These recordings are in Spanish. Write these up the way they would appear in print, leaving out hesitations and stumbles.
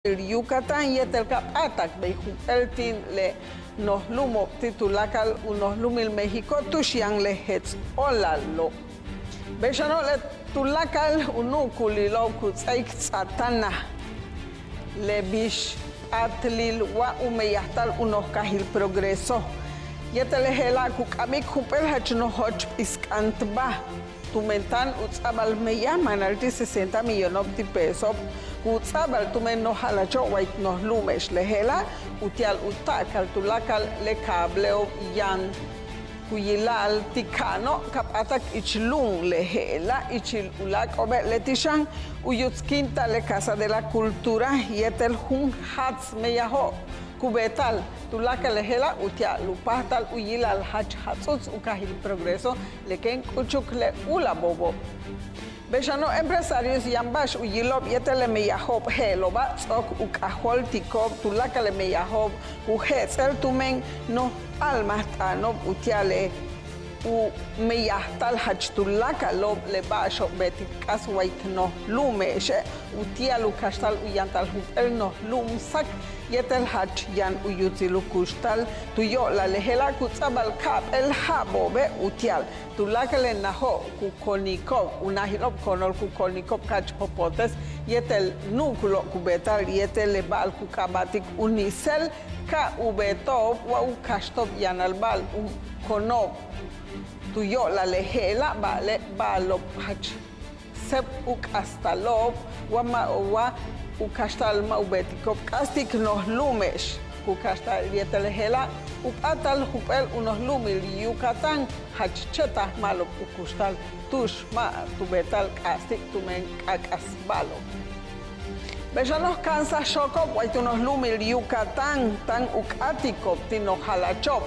Yucatán y el Capatak, Bejueltin le nos lumo titulacal unos lumil México tushian le hets olalo. Bechano le tulacal unukulilo kutsaik satana le bish atlil wa umeyastal unos kahil progreso. Yetelehela kukamik kupel hachno hoch iskantba. Tumentan utsabal me llaman al 60 millones de pesos. Utsabal tumen no halacho white nos lumes lehela utial utakal tulakal le cableo yan kuyilal tikano kapatak ichlung lehela ichil ulak obe letishan uyutskinta le casa de la cultura yetel hun hats meyaho kubetal tulaka lehela utia lupatal uyilal hach hatsuts ukahil progreso leken kuchuk le ula bobo. Bechano empresarios yambash uyilop yetele meyahob heloba tsok ukahol tikob tulaka le meyahob uhetzel tumen no almastano utiale u meyahtal hach tulaka lob le basho betikas white no lumeshe utialu kastal uyantal hupel no lumsak yetel hach yan uyutilu kustal tuyo la lehela kutsabal kap el habobe utial tulaka le naho kukonikov unahilop konol kukonikov kach popotes yetel núcleo kubetal yetel le bal kukabatik unisel ka ubetov wa ukashtob yanalbal konob tuyo la lehela vale balop hach sep ukastalop wa ukastal maubetikop kastik nos lumes kukastal yetelehela upatal hupel unos lumil Yucatán hach cheta malo ukustal tush ma tubetal kastik tumen kakas balo. Bejanos cansa shokop unos lumil Yucatán tan ukatikop tino halachop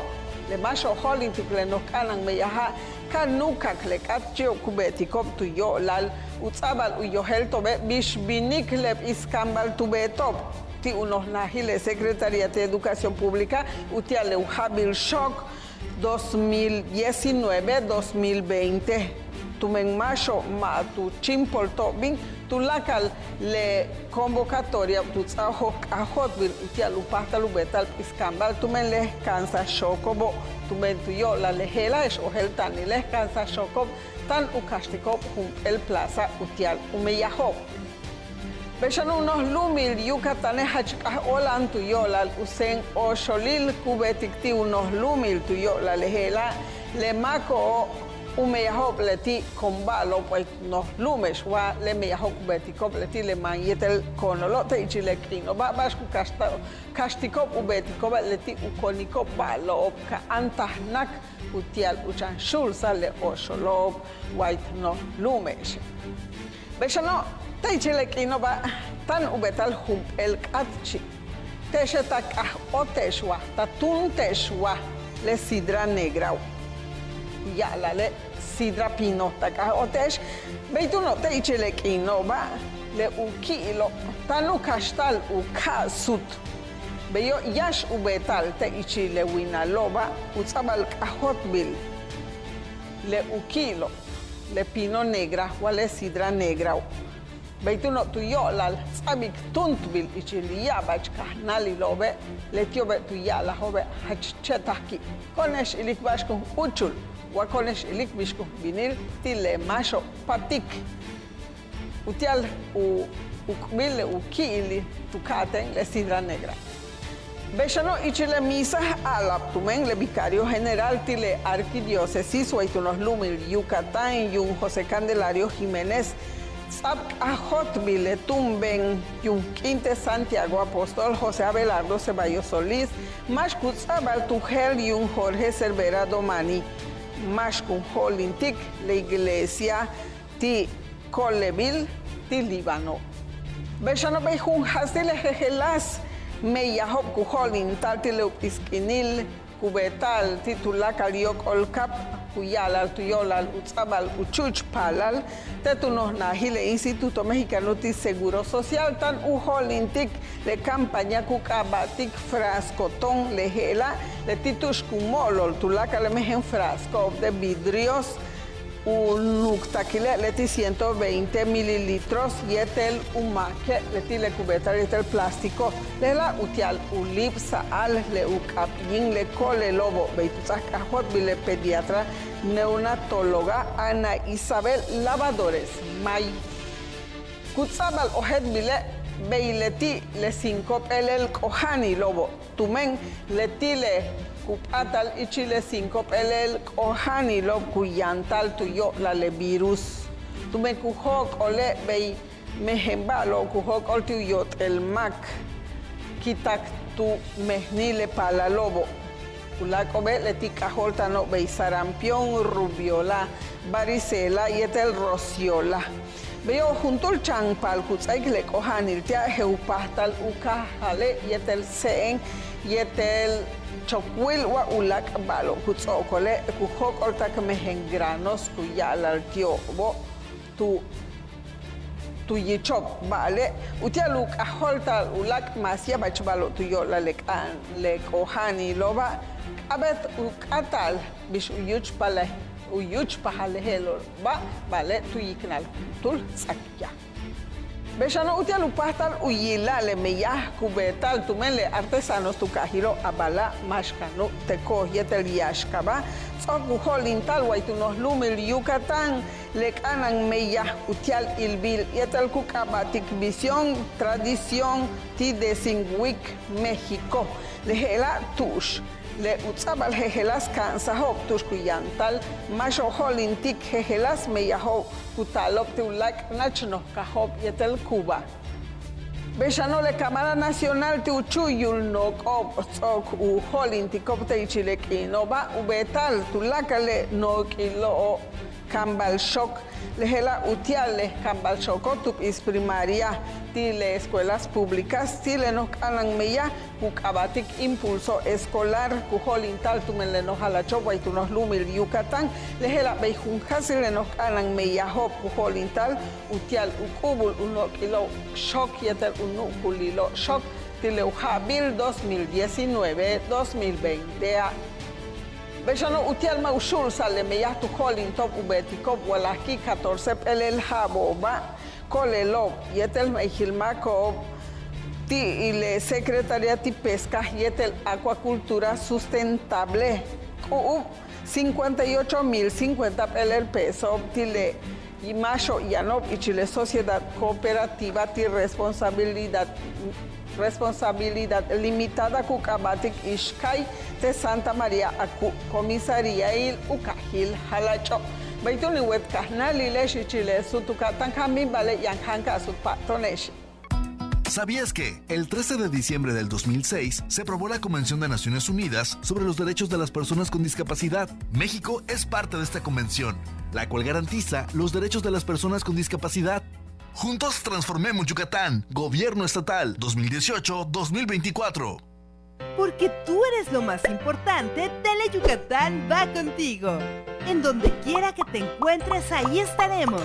le macho holin tukle nos kanan meyaha kanuka klekatio kubetikop tuyo lal utsabal uyohel tobe bish binik leb iskambal tubetop ti unos nahile Secretaría de Educación Pública utiale uhabil shock 2019-2020 tumen macho ma tu chimpol tobin tulakal le convocatoria tutsaho ahotbil utial upahtal ubetal iskambal tumen le cansa shokobo tumen tuyo la lehela es ohel tani le cansa shokob tan ukastikop el plaza utial umeyahob. Bechano unos lumil Yucatanes hachkah olan tuyo la usen o sholil kubetikti unos lumil tuyo la lehela le mako umeyahob leti kombalo pues nos lumes wa le meyahob kubetikop leti le manyetel konolote ichilekino ba bashku kastikop ubetikop leti ukonikop balo ka antahnak utial uchan shulsa le osholob white no lumes. Bechano Teichilekino ba tan ubetal hump el katchi. Teshetak oteshwa, tatun teshwa le sidra negra. Ya la le sidra pinota ka otesh. Beituno teichilekino ba le ukilo tanu kastal ukasut. Beyo yash ubetal teichile winaloba utsabal kahotbil le ukilo le pino negra wale sidra negra. Beituno tuyo lal sabik tuntbil ichilia bach kahnali lobe letiobe tuya la hobe hachchetaki konesh ilik bashku uchul wa konesh ilik bishku vinil tile macho patik utial ukbil ukili tukaten le sidra negra. Bechano ichile misa alap tumen le vicario general tile arquidiócesis waitunos lumil Yucatán yun José Candelario Jiménez Sab ahotbile tumben yun quinte Santiago Apóstol José Abelardo Ceballos Solís, Mashkut Sabal Tujel yun Jorge Cervera Domani, Mashkun Holintik, la iglesia ti Coleville, ti Líbano. Bechano Bejun Hastile Jejelas, Meyahob Kuholin, Taltile Iskinil, Kubetal, Titulakal Yok Olkap, Kuyalal, Tuyolal, Utsabal, Uchuch Palal, Tetunos Nahile, Instituto Mexicano de Seguro Social, Tan Ujolintik, le campaña Kukabatik, Frascotón, Lejela, le Titus Kumolol, Tulaka le Mejen Frasco de vidrios, Uluctaquile leti 120 mililitros, yetel umaque, leti le cubeta, yetel plástico, le la utial ulipsa al le ucapin le cole lobo, beituzacajot bile pediatra, neonatóloga Ana Isabel Lavadores, May. Kutzabal ojet bile beileti le 5 el kohani lobo, tumen leti le Kupatal y Chile 5 el kohani lo kuyantal tuyo la le virus. Tu me kujok ole bei mehembalo kujok ol tuyo el mac. Kitak tu mehnile pala lobo. Ulakobe le tikajolta no bei sarampión, rubiola, varicela y etel rociola. Veo junto al champal kutsaik le kohanil tia heupastal ukahale y etel seen y etel chokwil wa ulak balo kutsokole kujok oltak mehengranos kuyal al tiobo tu yichop vale utia luk aholta ulak masia bachbalo tuyo la le kohani loba abet ukatal bish uyuch pale uyuch pahale helor ba vale tu yiknal tul sakya Bechano utia lupastal uyilale meyah kubetal tumele artesanos tu kahiro abala mashkano teko yetel yashkaba sokuholintal waitunos lumil Yucatán lekanan meyah utial ilbil yetel kukabatik visión tradición ti de Singuic México lehela tush le utzabal jejelas kansahok tushkuyantal masho holintik jejelas meyahok kutalok teulak nachno kahok yetel Cuba. Bechano le Cámara Nacional tiuchuyul nok op u holintikop te chilekino ba ubetal tulakale nok ilo Cambal Shock, lehela utiale Cambal Shock is primaria, tile escuelas públicas, tile nos anan meya, kukabatik impulso escolar, kuholintal tumele nos halachopa y tu nos lumil Yucatán, lehela beijunjasile nos anan meya hop kuholintal, utial ukubul uno kilo shock yetel unukulilo shock, tile ujabil 2019-2020. Bechano utial maushul sale meyah tu holin top ubetikop walaki 14 el jaboba kolelo yetel mejilmako ti ile secretariati pesca yetel acuacultura sustentable ku 58,050 el peso tile y macho yanop y chile sociedad cooperativa ti responsabilidad limitada kukabatik ishkai de Santa María aku comisaría il ukahil halacho baituni wet kahnali leshi chile sutukatan kami vale yankanka su patroneshi. ¿Sabías que el 13 de diciembre del 2006 se aprobó la Convención de Naciones Unidas sobre los Derechos de las Personas con Discapacidad? México es parte de esta convención, la cual garantiza los derechos de las personas con discapacidad. Juntos transformemos Yucatán. Gobierno Estatal 2018-2024. Porque tú eres lo más importante, Tele Yucatán va contigo. En donde quiera que te encuentres, ahí estaremos.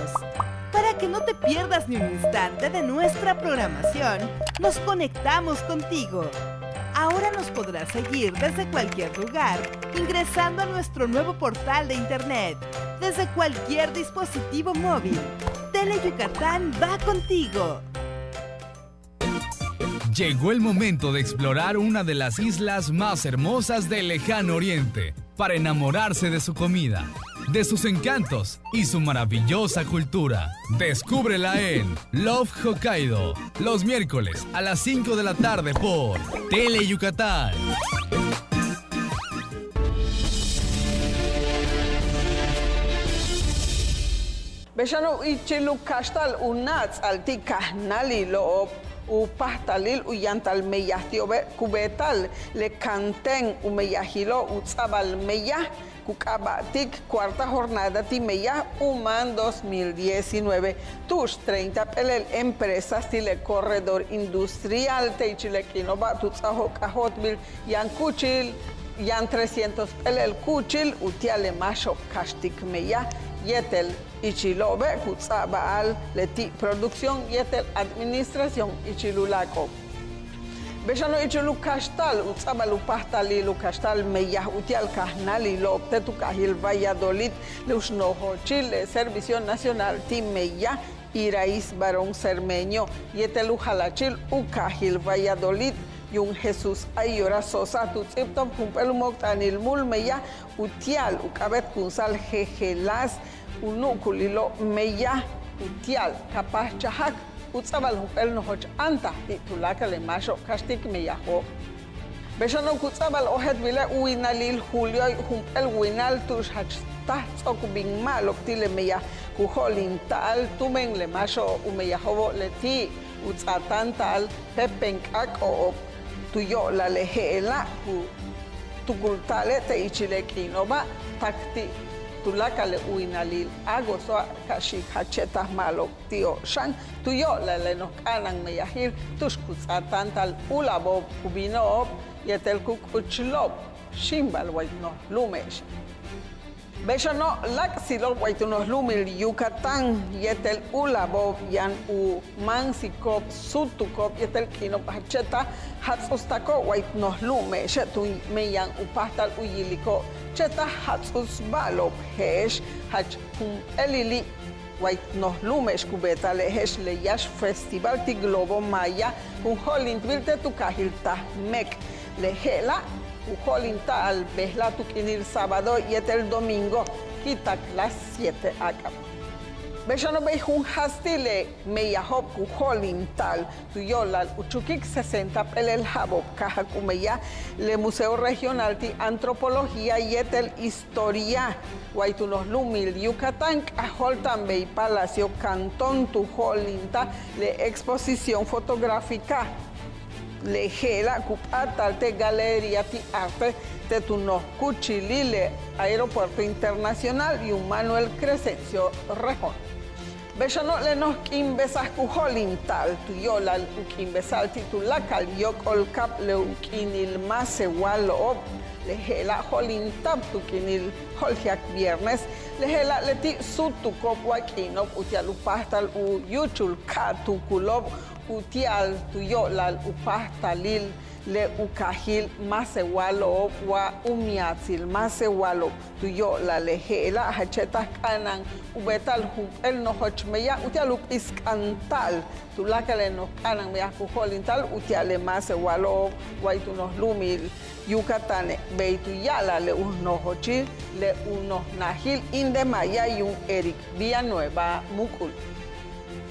Para que no te pierdas ni un instante de nuestra programación, nos conectamos contigo. Ahora nos podrás seguir desde cualquier lugar, ingresando a nuestro nuevo portal de internet, desde cualquier dispositivo móvil. Tele Yucatán va contigo. Llegó el momento de explorar una de las islas más hermosas del lejano oriente para enamorarse de su comida, de sus encantos y su maravillosa cultura. Descúbrela en Love Hokkaido, los miércoles a las 5 de la tarde por Tele Yucatán. Bechano ichilu kastal unats alti kahnali lo upahtalil uyantal meyastiobe kubetal le canten umeyahilo utzabal meyah kukabatik cuarta jornada timeya Human 2019 tush 30 pelel empresas tile corredor industrial teichilequino batutzaho kahotbil yan kuchil yan 300 pelel kuchil utiale macho kastik meya yetel ichilobe kutzabaal leti producción yetel administración ichilulaco. Bexano ichulu castal, utzabalu pastali lu castal meya utial cahnali lo optetu kahil Valladolid le usnohochil Servicio Nacional Timeya Iraís Barón Cermeño yetelu halachil ukahil Valladolid yung Jesús Ayora Sosa tutziptop kumpelu moktanil mulmeya utial ukabet kunsal jejelas unukulilo meya utial kapah chahak utzabal humpel nohoch anta titulaka le masho kastik meyaho. Bexano kutzabal ohet vile uinalil Julio humpel winal tush hachta tzokubing malok tile meya kuholin tal tumen le masho umeyahobo leti utzatantal pepenkak o tuyo la lehela tukultale te ichilekinoba takti tulaka le uinalil agoso kashik hachetas malo tío shan tuyo la le nos kanan meyahir tushkutzatan tal ulabo kubino yetel kukuchlob shimbal waitno lumesh Bexano lak silo waitunos lumil Yucatán yetel ulabo yan u mansikop sutukop yetel kino hacheta hatsustako waitnos lume shetu meyan upastal uyiliko cheta hatsusbalo hesh hach elili waitnos lumes kubeta lehesh le yash festival ti globo maya un holint vilte tu kahilta mek lehela Ujolinta al Behla tukinil sábado y el domingo, quitak las 7 acá. Bexano beijun hastile meyahob ujolintal, tuyolal uchukik 60 pelel jabob caja kumeya, le Museo Regional de Antropología y el Historia, guaitunos lumil Yucatán, ajol tambey Palacio Cantón tujolinta, le exposición fotográfica. Lejela cupatal te galería ti arte te tunos cuchilile aeropuerto internacional y un Manuel Crescencio Rejón. Bexano le nos quimbesas cujolintal tuyola uquimbesal titulacal yokol cap le uquinil masewalo lejela holintab tuquinil holjiak viernes lejela leti sutukop wakinop utialupastal u yuchul katukulob utial tuyolal upastalil le ukahil masewalo wa umiatzil masewalo tuyola lejela hachetas kanan ubetal el nohochmeya utialup iskantal tulakale no kanan meya kujolintal utiale masewalo waitunos lumil Yucatán beituyala le unohochil le unos nahil indemaya y un Eric Villanueva Mukul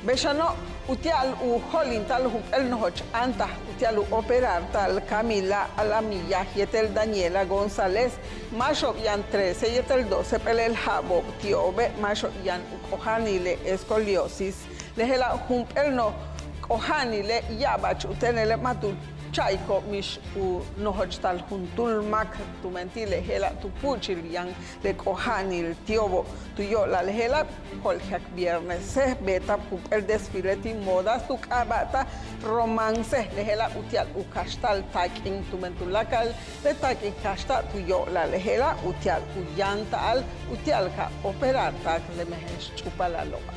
Bexano utial u holintal el nohoch anta utial operar tal Camila Alamilla yetel Daniela González macho yan 13 yetel 12 pelel jabo tiobe macho yan kohanile escoliosis lehela el no kohanile yabach utenele matul chaiko mish u nohoch tal juntul mak tu mentile hela tu puchil yang le kohanil tiobo tu yo la lehela holhak viernes se beta el desfile ti modas tu kabata romance lehela utial u kastal taking tu mentulakal le taking kasta tu yo la lehela utial u yantal utial ka operar tak le mehesh chupala loba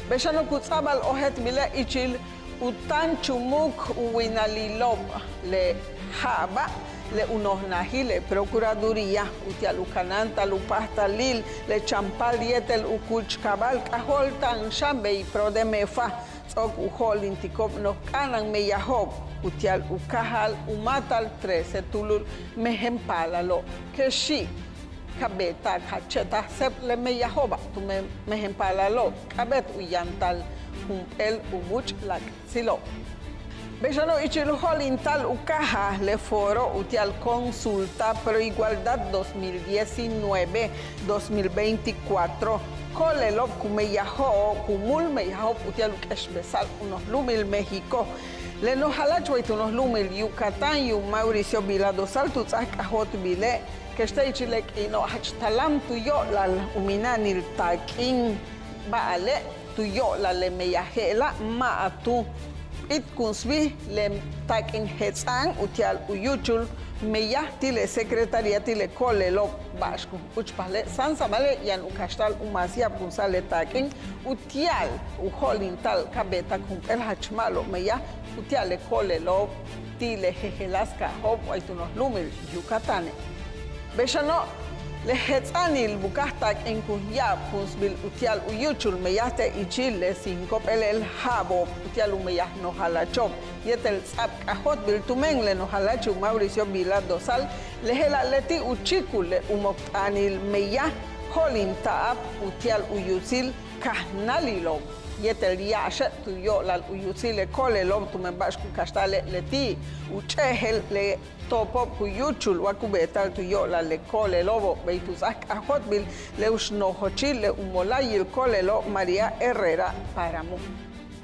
bexano kutzabal ohet mile ichil utan chumuk uinalilob le jaba le unos nahile procuraduría utialucananta lupastalil le champal yetel ukuch cabal kahol tan shambei pro de mefa tzok uhol intikop no kanan meyahob utial ukahal umatal 13 tulul mehempalalo keshi kabeta kacheta sep le meyahoba tu mehempalalo kabet uyantal el umuch lak silo. Bexano ichil holintal ukaha le foro utial consulta pro igualdad 2019-2024 kolelop kumeyaho kumul meyaho utial ukeshbesal unos lumil México le nos halachwait unos lumil Yucatán y un Mauricio Viladosal tutzak ahot bile que está ichilek ino hachtalam tuyo lal uminanil takin baale tuyo la le meyahela ma tu it kunsbi le takin hetsan utial uyuchul meya tile secretaria tile kole lo bashku uchpale sansamale yan ukashtal umasia punsale takin utial uholintal kabeta kumpel hachmalo meya utial kole lo tile jejelaska hob aitunos lumil Yucatán beshano le hetsanil bukahtak en kuya punsbil utial uyuchul meyate ichile cinco pelel habo utial umeyah no halachop yetel tsap kahot bil tumen le no halachu Mauricio Vila Dosal le helaleti uchikule umoktanil meyah holin taap utial uyusil kahnalilo yetel yasha tuyo lal uyusile kole lom tumen bashku kastale leti uchehel le topo kuyuchul wakubetal tuyo la le kole lobo beituzak ahotbil le ushnohochil le umolayil kole lo María Herrera Paramu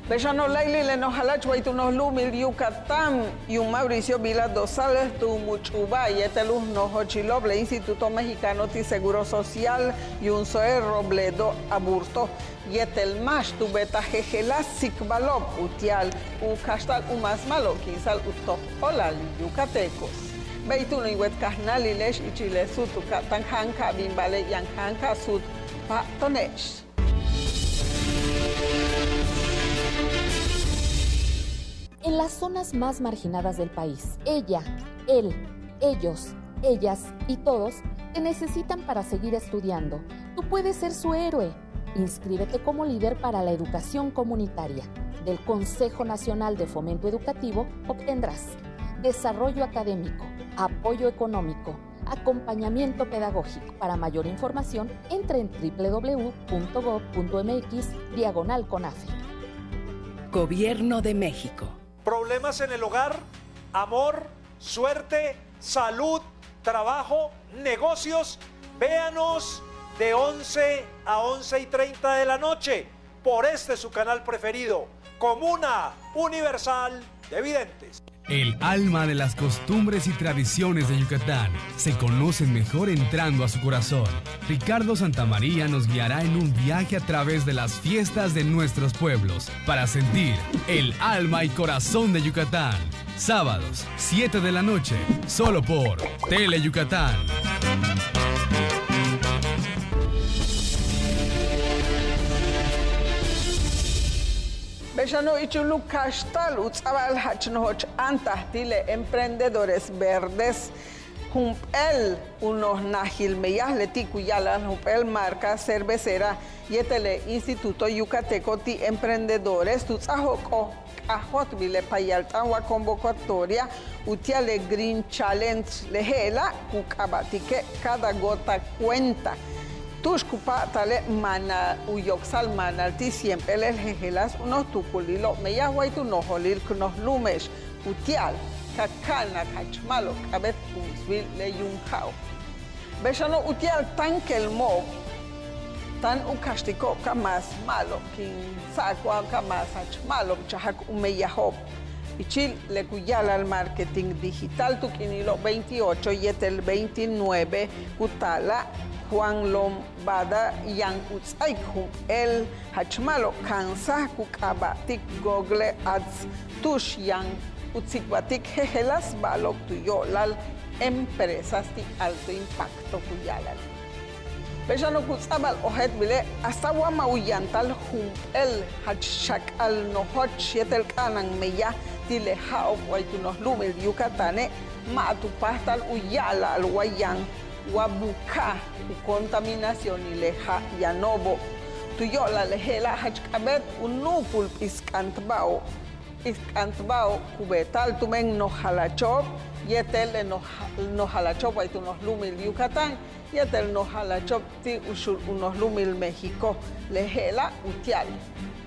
Beshano Laili le nohalach waitunos lumil Yucatán y un Mauricio Vila Dosal tu muchuba yetelus nohochilob le Instituto Mexicano de Seguro Social y un Zoe Robledo Aburto yetel mash tu beta jejelas sikbalop utial u kastal umas malo kinsal utop olal yucatecos beituno iwet kahnali lesh ichile sutu tanjanka bimbale yanjanka sut pa tonesh. En las zonas más marginadas del país, ella, él, ellos, ellas y todos te necesitan para seguir estudiando. Tú puedes ser su héroe. Inscríbete como líder para la educación comunitaria. Del Consejo Nacional de Fomento Educativo obtendrás desarrollo académico, apoyo económico, acompañamiento pedagógico. Para mayor información, entre en www.gov.mx/CONAFE. Gobierno de México. Problemas en el hogar, amor, suerte, salud, trabajo, negocios. Véanos de 11 a 11:30 de la noche por su canal preferido, Comuna Universal de Videntes. El alma de las costumbres y tradiciones de Yucatán se conocen mejor entrando a su corazón. Ricardo Santamaría nos guiará en un viaje a través de las fiestas de nuestros pueblos para sentir el alma y corazón de Yucatán. Sábados, 7 de la noche, solo por Tele Yucatán. Beshano ichulu kastal utzabal hachnoch antahtile emprendedores verdes humpel unos nahil meyah letiku yala humpel marca cervecera yetele Instituto Yucateco ti emprendedores tutzahoko ahot bile payaltanwa convocatoria utiale Green Challenge lehela kukabatike cada gota cuenta. Tushkupa tale mana uyoksal manalti siempre les jejelas unos tukulilo meya huaytu noholil kunos lumesh utial kakana kachmalo kabet unsvil le yunjao beshano utial tan kelmo tan ukastiko kamas malo kin sakwa kamas hachmalo chahak umeyahob ichil le kuyala al marketing digital tukinilo 28 y el 29 kutala Juan Lombada yang utsaikum el hachmalo kansa kukabatik Google Ads tush yang utsikbatik jejelas balok tuyolal empresas de alto impacto kuyalal. Beshano kutsabal ojet bile hasta wama uyantal hum el hachak al nohot yetel kanan meya dile hao waitunos lumel Yucatane ma tu pastal uyala al wayang wabuka contaminación y leja yanobo tuyola lehela hachkabet unupul iskantbao kubetal tumen no halachop yetel no halachop hay unos lumil Yucatán yetel no halachop ti ushul unos lumil México lehela utial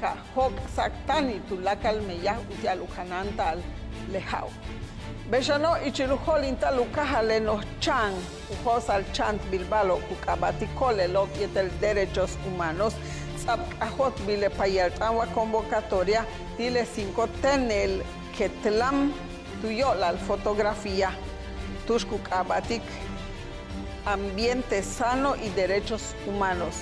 ka hok saktani tulakal meya utial ukanantal lehao Beshano ichiluhol intalukajale nos chan, ujosal chant bilbalo, kukabaticole lo yetel derechos humanos, tzapkajot bile payaltanwa convocatoria, dile 5 tenel ketlam tuyolal fotografía, tushkukabatik, ambiente sano y derechos humanos,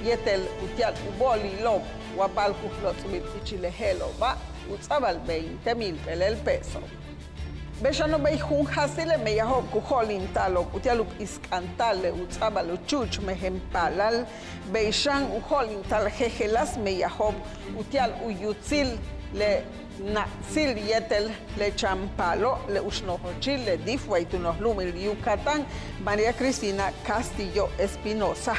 yetel utial uboli lo, wapalkuhlot ichilehelo, va, utzabal 20,000 el peso. Beshano beijun hasile me yahob kuholin talo utialup iskantale utzabal uchuch mehempalal beishan uholin tal jejelas me yahob utial uyutzil le Naxil yetel le champalo le ushnohochil le difway tunohlumil Yucatán María Cristina Castillo Espinosa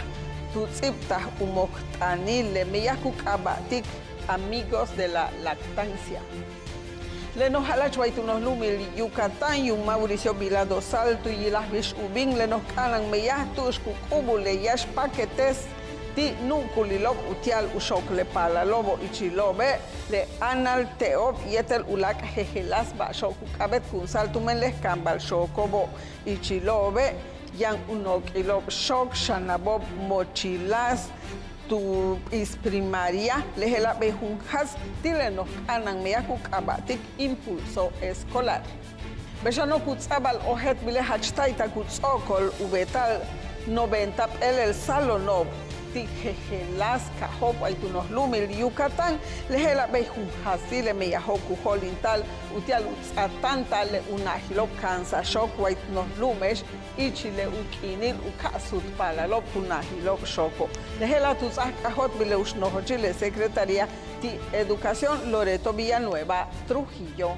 tutzipta umoktanil le miyakuk abatik amigos de la lactancia. Le nos halachway tunohlumil Yucatán y un Mauricio Vilado Salto y las bish ubin le nos canan meyahtush kukubu le yash paquetes ti nunkulilop utial ushok le pala lobo ichilobe le anal teob yetel ulak jejelas ba shokukabet kunsal tumen les kambal shokobo ichilobe yang unokilop shok shanabob mochilas tu is primaria lehela behunjas tilenos anan meyakukabatik impulso escolar. Beshano kutzabal ohet bile hachtaita kutzokol ubetal 90 el salonob jejelas kahop aitunos lumil Yucatán lehela behun hasile me yahoku holintal utial utzatanta le unahilop kansa shok waitunos lumesh ichile ukinil ukasut palalop unahilop shoko lehela tutzah kahot bile ushnohochile Secretaría de Educación Loreto Villanueva Trujillo.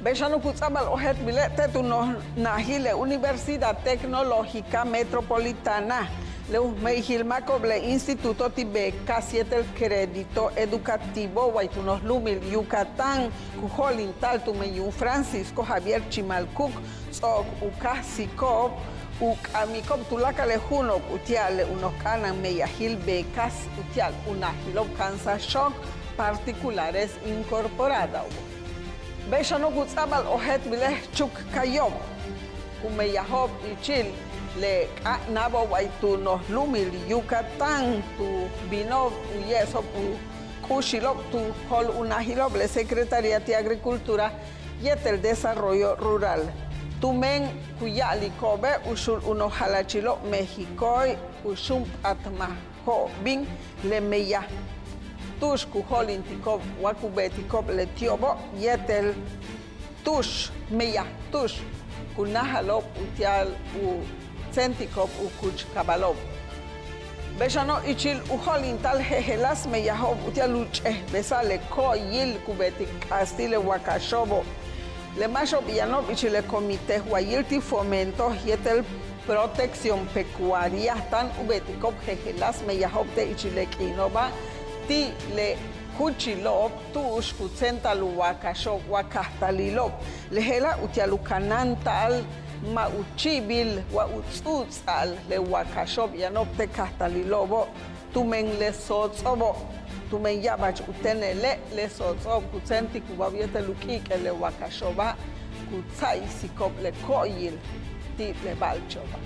Beshanu kutzabal ohet bile tetunos nahile Universidad Tecnológica Metropolitana Leusmeijilmacoble Instituto Tibeca 7 el Crédito Educativo Guaitunos Lumil Yucatán Cujolin Taltumeyun Francisco Javier Chimalcuc Sok Ucasicop Ucamicop Tulacalejunop Utial unos canan meyahil becas Utial unahilop cansa shock particulares incorporada. Beshano kutzabal ohet bile chuk kayob Umeyahob Ichil le nabo waitu nos lumil Yucatán tu vino yeso kushilop tu hol unahilop le Secretaría de Agricultura y el Desarrollo Rural tumen kuyali kobe ushul uno halachilo México ushum atmaho bin le meya tush kuholin tikop wakubetikop le tiobo yetel tush meya tush kunahalop utial Centicop ukuch kabalov. Beshano ichil uholin tal jejelas me yahob utialuche besale ko yil kubetik astile wakashobo. Le macho Villanov ichile comité huayilti fomento yetel protección pecuaria tan ubetikop jejelas me yahob te ichile kinova ti le kuchilop tush kutsentalu wakashob wakahtalilop. Lehela utialukanantal ma uchibil wa utzutzal le wakashob yanopte kahtalilobo tumen le sotsobo tumen yabach utenele le sotsob kutsenti kubabiete lukik le wakashoba kutsai sikop le koyil ti le balchoba.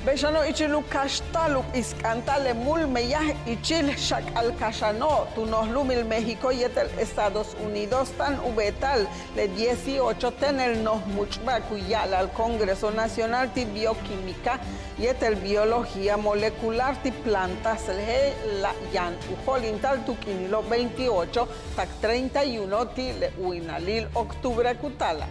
Beshano ichilu kashtaluk iskantale mul meyah ichil shak al kashano tunos lumil México y el Estados Unidos tan ubetal le 18 tener nos muchba kuyal al Congreso Nacional de Bioquímica y el Biología Molecular de Plantas le la yan ujolintal tukinilo 28 tak 31 ti le uinalil octubre kutala.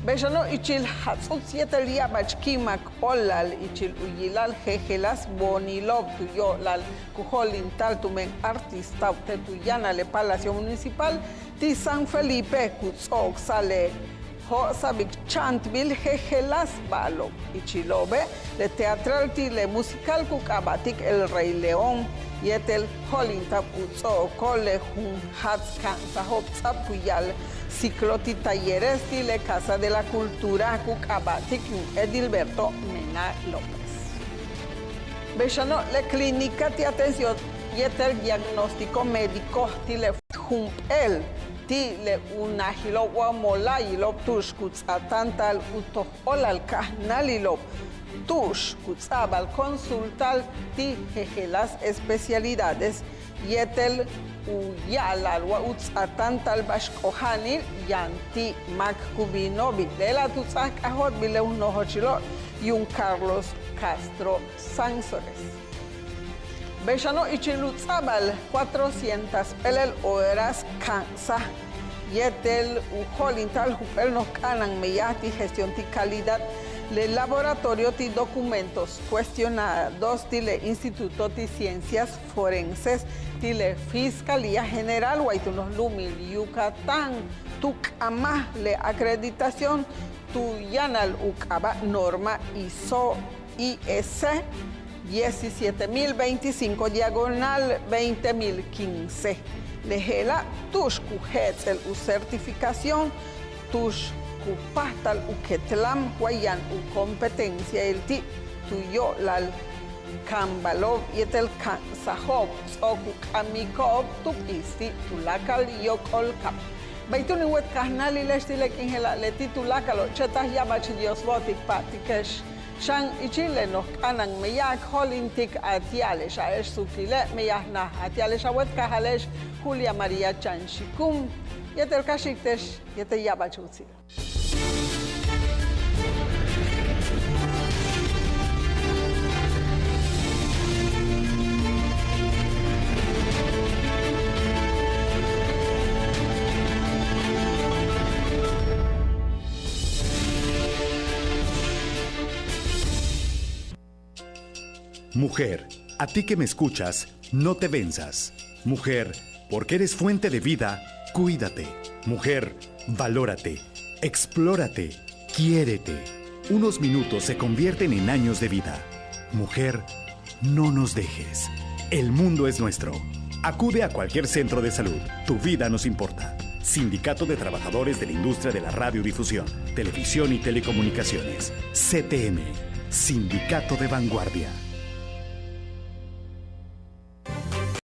Beshano ichil hatzut 7 día bachkimak olal ichil uyilal jejelas bonilop tuyo lal kuholin tal tumen artista tetuyana le Palacio Municipal ti San Felipe kutzok sale ho sabik chantvil jejelas balo ichilobe le teatral ti le musical kukabatik El Rey León yetel holintap kutzok kole hun hatzkan sahop tzap kuyal cicloti talleres y le Casa de la Cultura Cucabatic Edilberto Mena López. Beshano le clínica de atención y el diagnóstico médico ti le el ti le unahilo guamola y lo tush kutsatantal uto olal kahnalilo tush kutsabal consultal ti jejelas especialidades y el uyalal wa utsatantal bashkohanil yanti makkubinobi de la tutsak ahot bile unohochilo y un Carlos Castro Sánsores. Bechano ichilutzabal 400 pelel horas cansa. Yetel ujolintal jupel nos canan meyati gestión de calidad. Le laboratorio de documentos cuestionados de Instituto de Ciencias Forenses de Fiscalía General Guaytunos Lumil Yucatán Tucamá le acreditación Tuyanal Ucaba norma ISO IS 17025 diagonal 20015 lejela tushku hetzel certificación tush Kupahtal uketlam guayan competencia el ti tuyo lal kambalov yetel sahob soku kamikob tupisti tulakal yokol kap baituni wet kahnali lestile kinhela le titulakalo chetah yabach dios votik patikesh shan ichile no kanan meyak holintik atiales a sukile meyahna atiales awet kahalesh Julia María Chanchikum yetel kashiktesh yetel yabach utsi. Mujer, a ti que me escuchas, no te venzas. Mujer, porque eres fuente de vida, cuídate. Mujer, valórate, explórate, quiérete. Unos minutos se convierten en años de vida. Mujer, no nos dejes. El mundo es nuestro. Acude a cualquier centro de salud. Tu vida nos importa. Sindicato de Trabajadores de la Industria de la Radiodifusión, Televisión y Telecomunicaciones. CTM. Sindicato de Vanguardia.